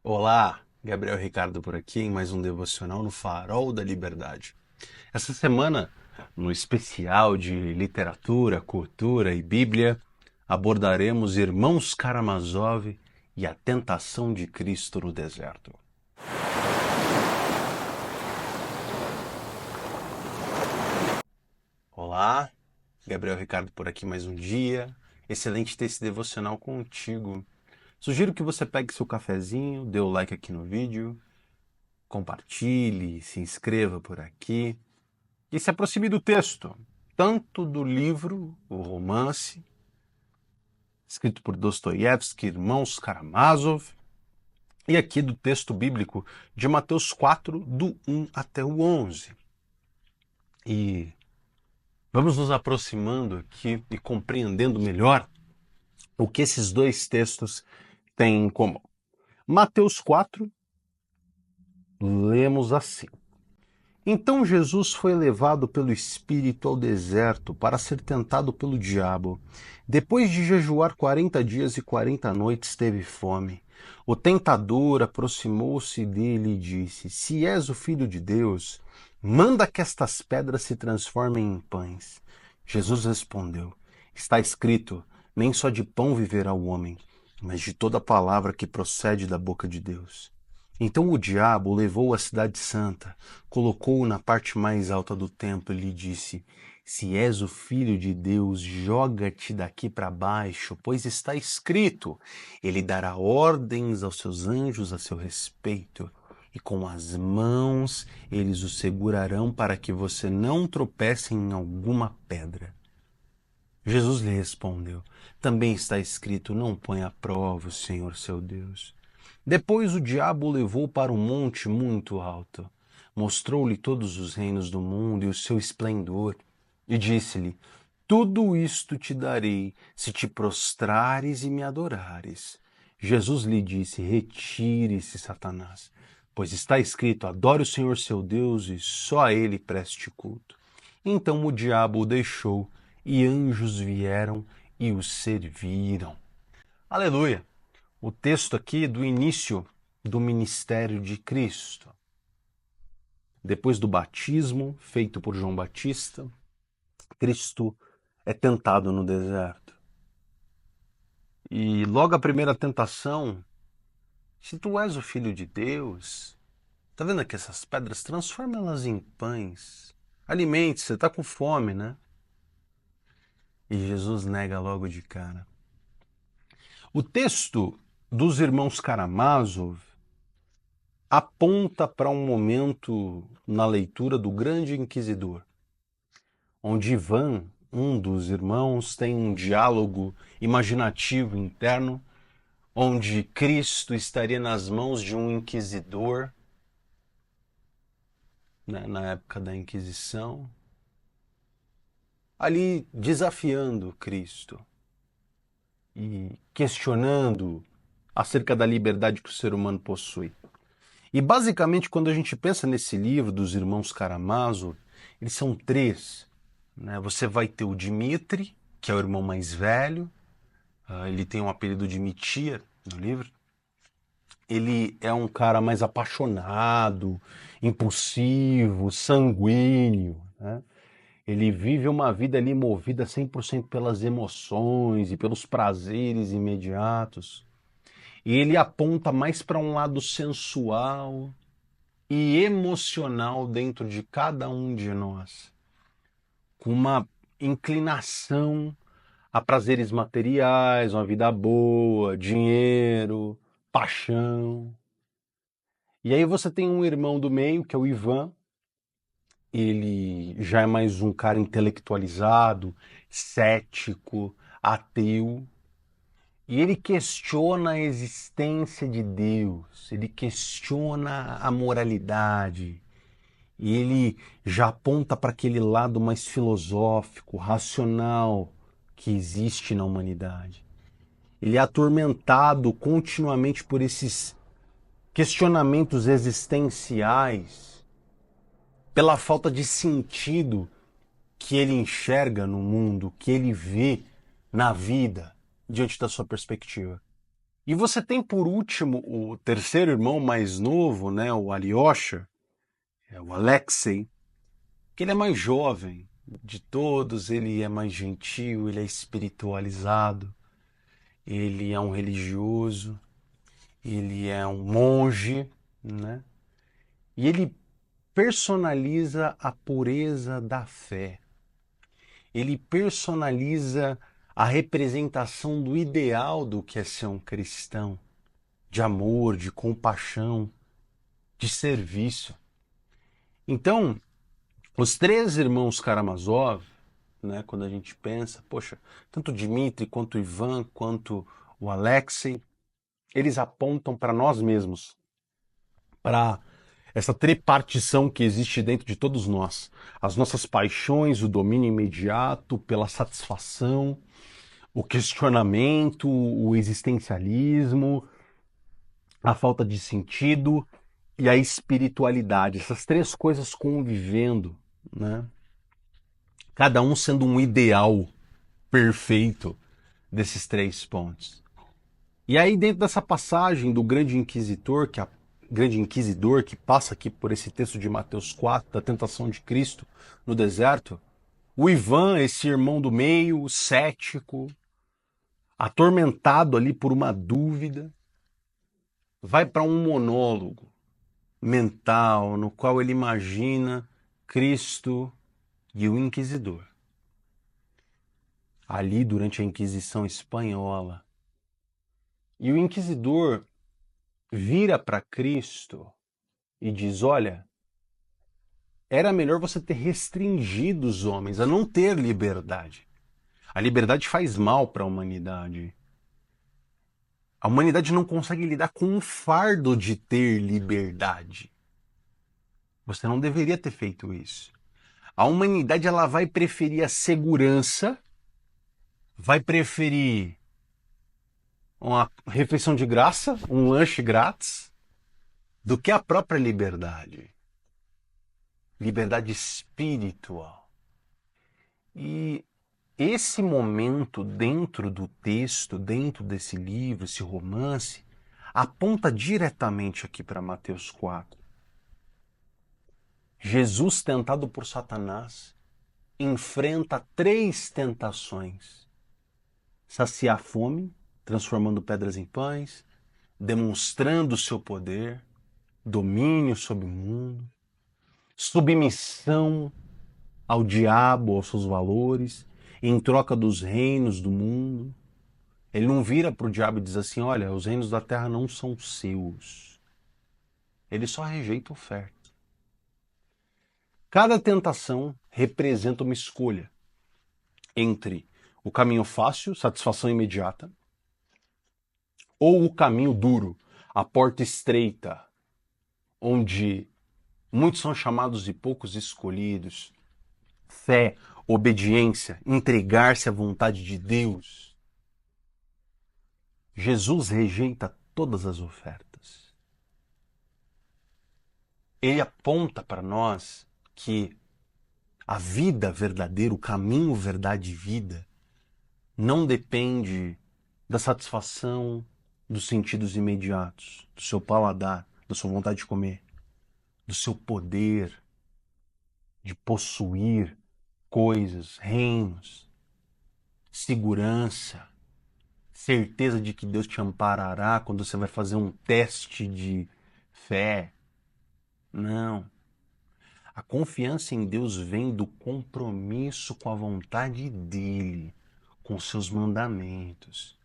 Olá, Gabriel Ricardo por aqui em mais um devocional no Farol da Liberdade. Essa semana, no especial de literatura, cultura e Bíblia, abordaremos Irmãos Karamazov e a tentação de Cristo no deserto. Olá, Gabriel Ricardo por aqui mais um dia. Excelente ter esse devocional contigo. Sugiro que você pegue seu cafezinho, dê o like aqui no vídeo, compartilhe, se inscreva por aqui e se aproxime do texto, tanto do livro, o romance, escrito por Dostoiévski, Irmãos Karamazov, e aqui do texto bíblico de Mateus 4, do 1 até o 11. E vamos nos aproximando aqui e compreendendo melhor o que esses dois textos têm em comum. Mateus 4, lemos assim. Então Jesus foi levado pelo Espírito ao deserto para ser tentado pelo diabo. Depois de jejuar 40 dias e 40 noites, teve fome. O tentador aproximou-se dele e disse: Se és o Filho de Deus, manda que estas pedras se transformem em pães. Jesus respondeu: Está escrito, nem só de pão viverá o homem, mas de toda palavra que procede da boca de Deus. Então o diabo o levou à cidade santa, colocou-o na parte mais alta do templo e lhe disse: Se és o filho de Deus, joga-te daqui para baixo, pois está escrito: Ele dará ordens aos seus anjos a seu respeito, e com as mãos eles o segurarão para que você não tropece em alguma pedra. Jesus lhe respondeu: Também está escrito: Não ponha à prova o Senhor seu Deus. Depois o diabo o levou para um monte muito alto, mostrou-lhe todos os reinos do mundo e o seu esplendor, e disse-lhe: Tudo isto te darei, se te prostrares e me adorares. Jesus lhe disse: Retire-se, Satanás, pois está escrito: Adore o Senhor seu Deus e só a ele preste culto. Então o diabo o deixou, e anjos vieram e o serviram. Aleluia! O texto aqui do início do ministério de Cristo. Depois do batismo feito por João Batista, Cristo é tentado no deserto. E logo a primeira tentação, se tu és o Filho de Deus, tá vendo aqui essas pedras? Transforma elas em pães. Alimente, você tá com fome, né? E Jesus nega logo de cara. O texto dos irmãos Karamazov aponta para um momento na leitura do Grande Inquisidor, onde Ivan, um dos irmãos, tem um diálogo imaginativo interno, onde Cristo estaria nas mãos de um inquisidor, né, na época da Inquisição, ali desafiando Cristo e questionando acerca da liberdade que o ser humano possui. E basicamente, quando a gente pensa nesse livro dos irmãos Karamazov, eles são três. Né? Você vai ter o Dmitri, que é o irmão mais velho, ele tem um apelido de Mitir no livro. Ele é um cara mais apaixonado, impulsivo, sanguíneo. Né? Ele vive uma vida ali movida 100% pelas emoções e pelos prazeres imediatos. E ele aponta mais para um lado sensual e emocional dentro de cada um de nós, com uma inclinação a prazeres materiais, uma vida boa, dinheiro, paixão. E aí você tem um irmão do meio, que é o Ivan. Ele já é mais um cara intelectualizado, cético, ateu. E ele questiona a existência de Deus, ele questiona a moralidade, e ele já aponta para aquele lado mais filosófico, racional que existe na humanidade. Ele é atormentado continuamente por esses questionamentos existenciais, pela falta de sentido que ele enxerga no mundo, que ele vê na vida, diante da sua perspectiva. E você tem por último o terceiro irmão mais novo, né, o Alyosha, o Alexei, que ele é mais jovem de todos, ele é mais gentil, ele é espiritualizado, ele é um religioso, ele é um monge, né? E ele personaliza a pureza da fé. Ele personaliza a representação do ideal do que é ser um cristão, de amor, de compaixão, de serviço. Então, os três irmãos Karamazov, né, quando a gente pensa, poxa, tanto Dmitri quanto o Ivan, quanto o Alexei, eles apontam para nós mesmos, para essa tripartição que existe dentro de todos nós. As nossas paixões, o domínio imediato pela satisfação, o questionamento, o existencialismo, a falta de sentido e a espiritualidade. Essas três coisas convivendo, né? Cada um sendo um ideal perfeito desses três pontos. E aí, dentro dessa passagem do grande inquisidor que passa aqui por esse texto de Mateus 4, da tentação de Cristo no deserto, o Ivan, esse irmão do meio, cético, atormentado ali por uma dúvida, vai para um monólogo mental no qual ele imagina Cristo e o inquisidor. Ali durante a Inquisição Espanhola. E o inquisidor vira para Cristo e diz: olha, era melhor você ter restringido os homens a não ter liberdade. A liberdade faz mal para a humanidade. A humanidade não consegue lidar com o fardo de ter liberdade. Você não deveria ter feito isso. A humanidade ela vai preferir a segurança, vai preferir uma refeição de graça, um lanche grátis, do que a própria liberdade. Liberdade espiritual. E esse momento dentro do texto, dentro desse livro, esse romance, aponta diretamente aqui para Mateus 4. Jesus, tentado por Satanás, enfrenta três tentações: saciar a fome, transformando pedras em pães, demonstrando o seu poder, domínio sobre o mundo, submissão ao diabo, aos seus valores, em troca dos reinos do mundo. Ele não vira para o diabo e diz assim: olha, os reinos da terra não são seus. Ele só rejeita oferta. Cada tentação representa uma escolha entre o caminho fácil, satisfação imediata, ou o caminho duro, a porta estreita, onde muitos são chamados e poucos escolhidos. Fé, obediência, entregar-se à vontade de Deus. Jesus rejeita todas as ofertas. Ele aponta para nós que a vida verdadeira, o caminho, verdade e vida, não depende da satisfação dos sentidos imediatos, do seu paladar, da sua vontade de comer, do seu poder de possuir coisas, reinos, segurança, certeza de que Deus te amparará quando você vai fazer um teste de fé. Não. A confiança em Deus vem do compromisso com a vontade dele, com seus mandamentos.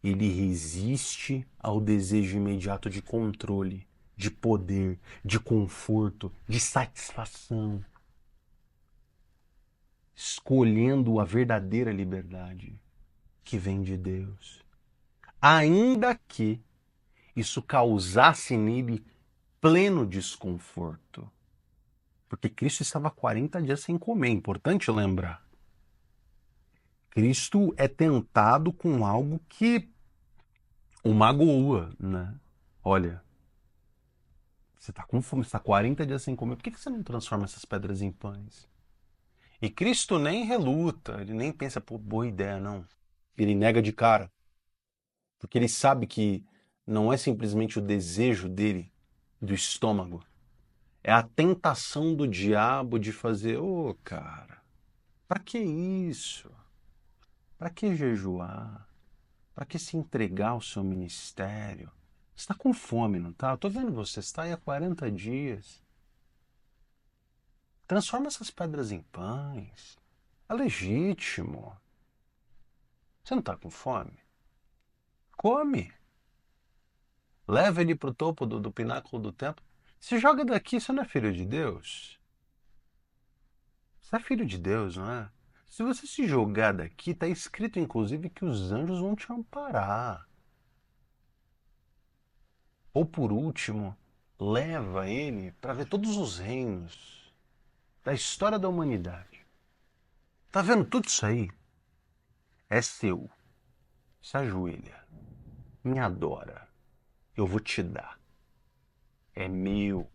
Ele resiste ao desejo imediato de controle, de poder, de conforto, de satisfação, escolhendo a verdadeira liberdade que vem de Deus. Ainda que isso causasse nele pleno desconforto. Porque Cristo estava 40 dias sem comer, é importante lembrar. Cristo é tentado com algo que o magoa, né? Olha, você está com fome, você está 40 dias sem comer, por que você não transforma essas pedras em pães? E Cristo nem reluta, ele nem pensa, pô, boa ideia, não. Ele nega de cara. Porque ele sabe que não é simplesmente o desejo dele, do estômago. É a tentação do diabo de fazer, ô cara, pra que isso? Pra que jejuar? Pra que se entregar ao seu ministério? Você tá com fome, não tá? Eu tô vendo você, está aí há 40 dias. Transforma essas pedras em pães. É legítimo. Você não tá com fome? Come. Leva ele pro topo do pináculo do templo. Se joga daqui, você não é filho de Deus? Você é filho de Deus, não é? Se você se jogar daqui, está escrito inclusive que os anjos vão te amparar. Ou por último, leva ele para ver todos os reinos da história da humanidade. Tá vendo tudo isso aí? É seu. Se ajoelha. Me adora. Eu vou te dar. É meu.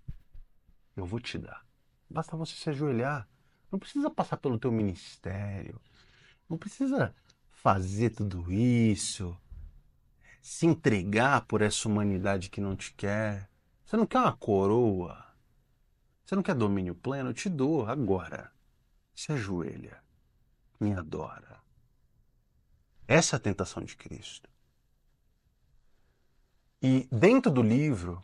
Eu vou te dar. Basta você se ajoelhar. Não precisa passar pelo teu ministério. Não precisa fazer tudo isso. Se entregar por essa humanidade que não te quer. Você não quer uma coroa? Você não quer domínio pleno? Eu te dou agora. Se ajoelha. Me adora. Essa é a tentação de Cristo. E dentro do livro,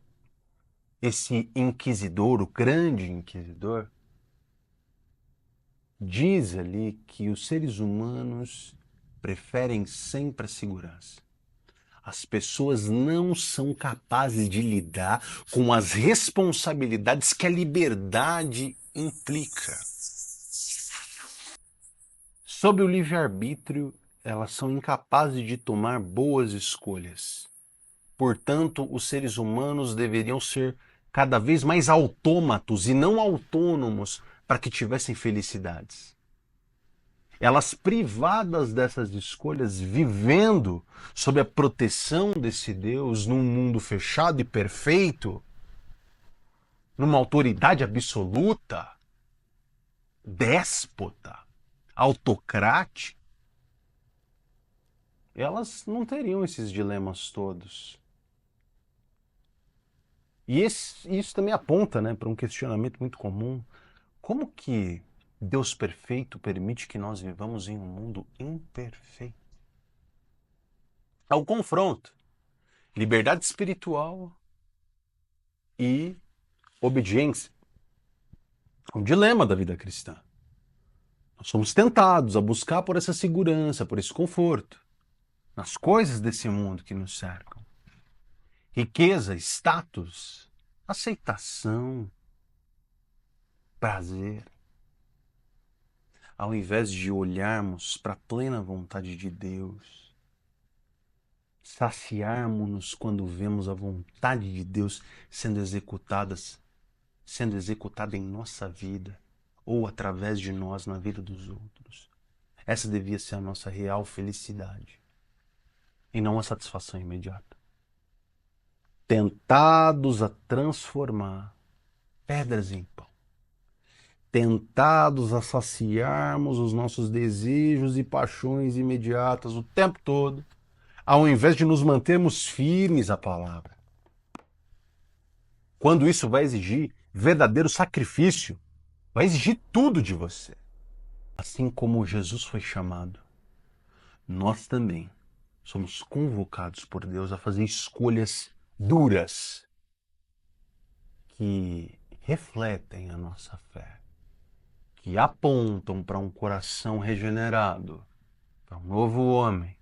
esse inquisidor, o grande inquisidor, diz ali que os seres humanos preferem sempre a segurança. As pessoas não são capazes de lidar com as responsabilidades que a liberdade implica. Sob o livre-arbítrio, elas são incapazes de tomar boas escolhas. Portanto, os seres humanos deveriam ser cada vez mais autômatos e não autônomos para que tivessem felicidades. Elas privadas dessas escolhas, vivendo sob a proteção desse Deus, num mundo fechado e perfeito, numa autoridade absoluta, déspota, autocrática, elas não teriam esses dilemas todos. E isso também aponta, né, para um questionamento muito comum. Como que Deus perfeito permite que nós vivamos em um mundo imperfeito? É o confronto. Liberdade espiritual e obediência. É um dilema da vida cristã. Nós somos tentados a buscar por essa segurança, por esse conforto, nas coisas desse mundo que nos cercam. Riqueza, status, aceitação, prazer. Ao invés de olharmos para a plena vontade de Deus, saciarmos-nos quando vemos a vontade de Deus sendo executada em nossa vida ou através de nós na vida dos outros. Essa devia ser a nossa real felicidade e não a satisfação imediata. Tentados a transformar pedras em pão, tentados a saciarmos os nossos desejos e paixões imediatas o tempo todo, ao invés de nos mantermos firmes à palavra. Quando isso vai exigir verdadeiro sacrifício, vai exigir tudo de você. Assim como Jesus foi chamado, nós também somos convocados por Deus a fazer escolhas duras que refletem a nossa fé, que apontam para um coração regenerado, para um novo homem,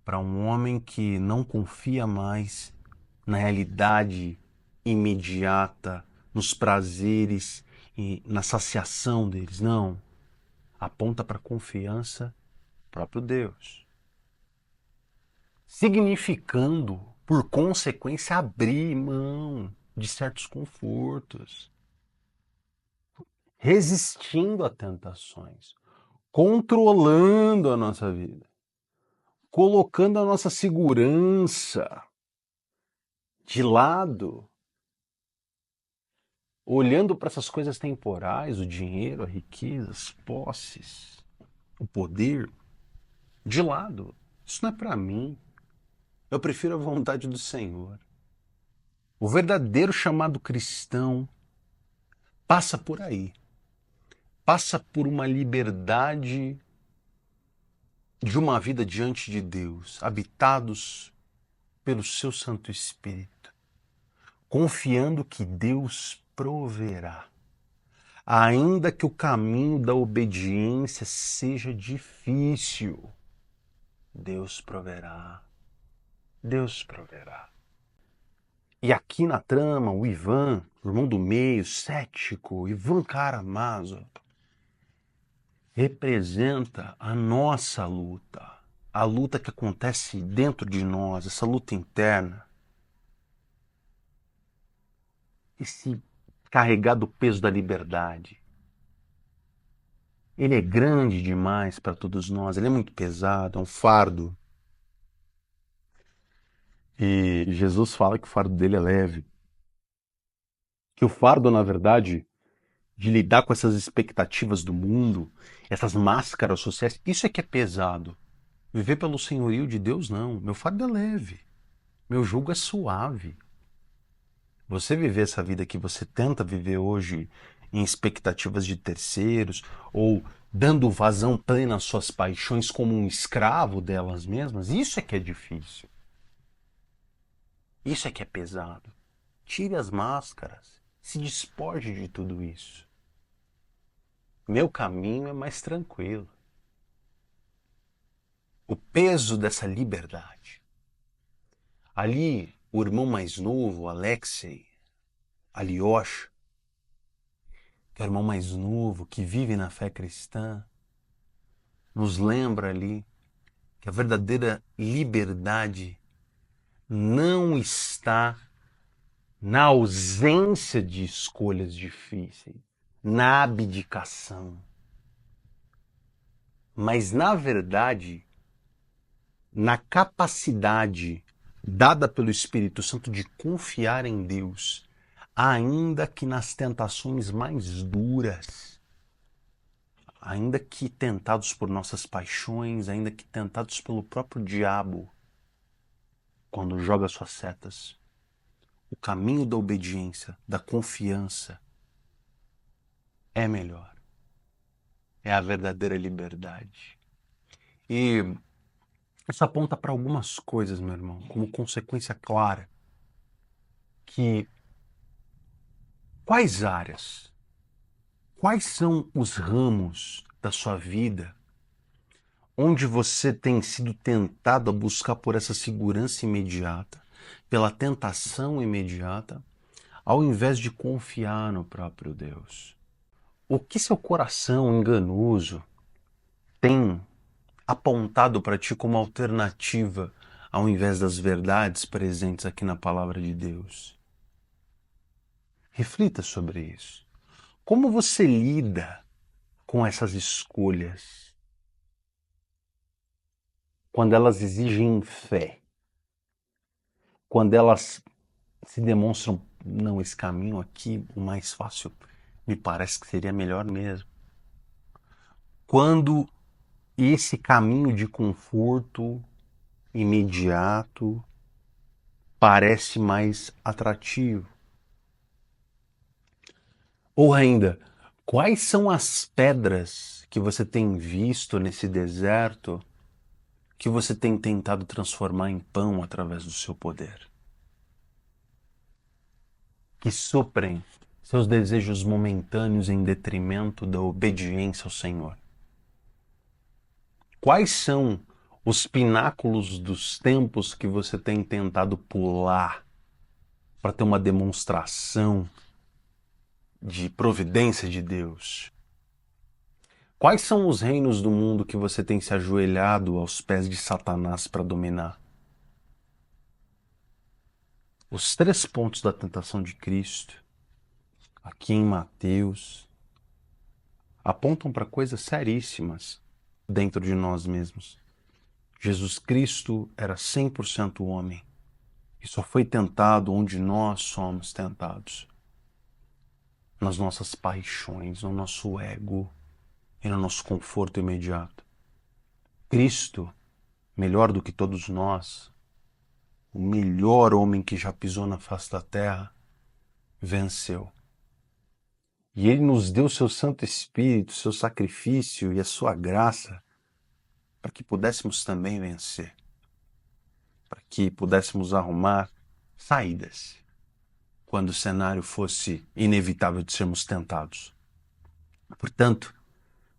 para um homem que não confia mais na realidade imediata, nos prazeres e na saciação deles. Não. Aponta para a confiança no próprio Deus. Significando, por consequência, abrir mão de certos confortos, resistindo a tentações, controlando a nossa vida, colocando a nossa segurança de lado, olhando para essas coisas temporais, o dinheiro, a riqueza, as posses, o poder, de lado. Isso não é para mim. Eu prefiro a vontade do Senhor. O verdadeiro chamado cristão passa por aí. Passa por uma liberdade de uma vida diante de Deus, habitados pelo seu Santo Espírito, confiando que Deus proverá. Ainda que o caminho da obediência seja difícil, Deus proverá. Deus proverá. E aqui na trama, o Ivan, o irmão do meio, cético, Ivan Karamazov, representa a nossa luta, a luta que acontece dentro de nós, essa luta interna, esse carregar do peso da liberdade. Ele é grande demais para todos nós, ele é muito pesado, é um fardo. E Jesus fala que o fardo dele é leve. Que o fardo, na verdade, de lidar com essas expectativas do mundo, essas máscaras sociais, isso é que é pesado. Viver pelo senhorio de Deus, não. Meu fardo é leve. Meu jugo é suave. Você viver essa vida que você tenta viver hoje em expectativas de terceiros ou dando vazão plena às suas paixões como um escravo delas mesmas, isso é que é difícil. Isso é que é pesado. Tire as máscaras. Se despoje de tudo isso. Meu caminho é mais tranquilo. O peso dessa liberdade. Ali, o irmão mais novo, Alexei, Alyosha, que é o irmão mais novo, que vive na fé cristã, nos lembra ali que a verdadeira liberdade não está na ausência de escolhas difíceis, na abdicação, mas na verdade na capacidade dada pelo Espírito Santo de confiar em Deus, ainda que nas tentações mais duras, ainda que tentados por nossas paixões, ainda que tentados pelo próprio diabo, quando joga suas setas. O caminho da obediência, da confiança, é melhor. É a verdadeira liberdade. E isso aponta para algumas coisas, meu irmão, como consequência clara, que quais áreas, quais são os ramos da sua vida onde você tem sido tentado a buscar por essa segurança imediata, pela tentação imediata, ao invés de confiar no próprio Deus? O que seu coração enganoso tem apontado para ti como alternativa ao invés das verdades presentes aqui na palavra de Deus? Reflita sobre isso. Como você lida com essas escolhas quando elas exigem fé? Quando elas se demonstram, não, esse caminho aqui, o mais fácil, me parece que seria melhor mesmo. Quando esse caminho de conforto imediato parece mais atrativo. Ou ainda, quais são as pedras que você tem visto nesse deserto que você tem tentado transformar em pão através do seu poder? Que suprem seus desejos momentâneos em detrimento da obediência ao Senhor. Quais são os pináculos dos tempos que você tem tentado pular para ter uma demonstração de providência de Deus? Quais são os reinos do mundo que você tem se ajoelhado aos pés de Satanás para dominar? Os 3 pontos da tentação de Cristo, aqui em Mateus, apontam para coisas seríssimas dentro de nós mesmos. Jesus Cristo era 100% homem e só foi tentado onde nós somos tentados. Nas nossas paixões, no nosso ego e no nosso conforto imediato. Cristo, melhor do que todos nós, o melhor homem que já pisou na face da terra, venceu. E ele nos deu seu Santo Espírito, seu sacrifício e a sua graça para que pudéssemos também vencer, para que pudéssemos arrumar saídas quando o cenário fosse inevitável de sermos tentados. Portanto,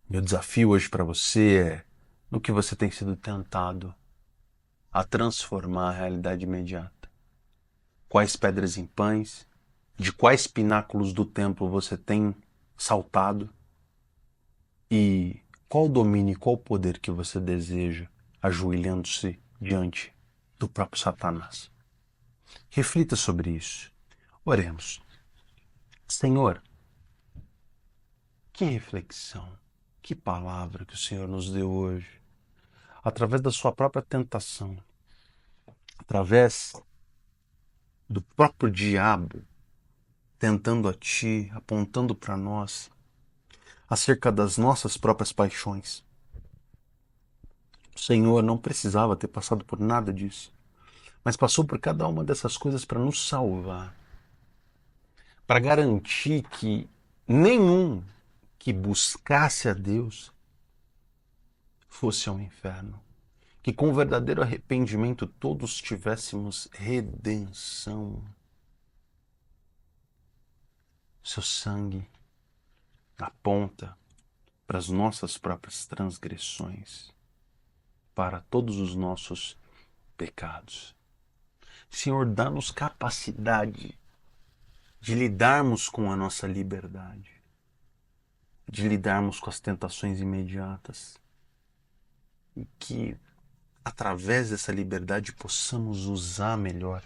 meu desafio hoje para você é no que você tem sido tentado a transformar a realidade imediata. Quais pedras em pães, de quais pináculos do templo você tem saltado e qual domínio e qual poder que você deseja ajoelhando-se diante do próprio Satanás. Reflita sobre isso. Oremos. Senhor, que reflexão, que palavra que o Senhor nos deu hoje, através da sua própria tentação, através do próprio diabo tentando a ti, apontando para nós acerca das nossas próprias paixões. O Senhor não precisava ter passado por nada disso, mas passou por cada uma dessas coisas para nos salvar, para garantir que nenhum que buscasse a Deus fosse ao inferno, que com verdadeiro arrependimento todos tivéssemos redenção. Seu sangue aponta para as nossas próprias transgressões, para todos os nossos pecados. Senhor, dá-nos capacidade de lidarmos com a nossa liberdade, de lidarmos com as tentações imediatas e que, através dessa liberdade, possamos usar melhor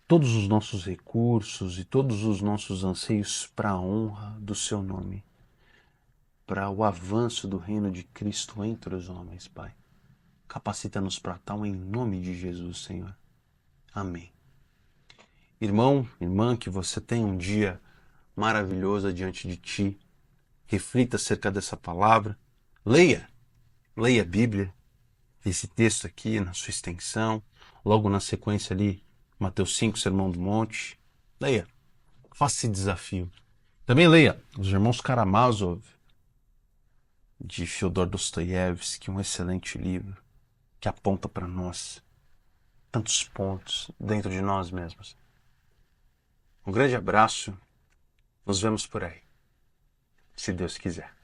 todos os nossos recursos e todos os nossos anseios para a honra do Seu nome, para o avanço do reino de Cristo entre os homens, Pai. Capacita-nos para tal em nome de Jesus, Senhor. Amém. Irmão, irmã, que você tenha um dia maravilhoso diante de ti. Reflita acerca dessa palavra. Leia a Bíblia, esse texto aqui na sua extensão. Logo na sequência ali, Mateus 5, Sermão do Monte. Leia, faça esse desafio. Também leia Os Irmãos Karamazov, de Fyodor Dostoiévski, um excelente livro que aponta para nós tantos pontos dentro de nós mesmos. Um grande abraço, nos vemos por aí, se Deus quiser.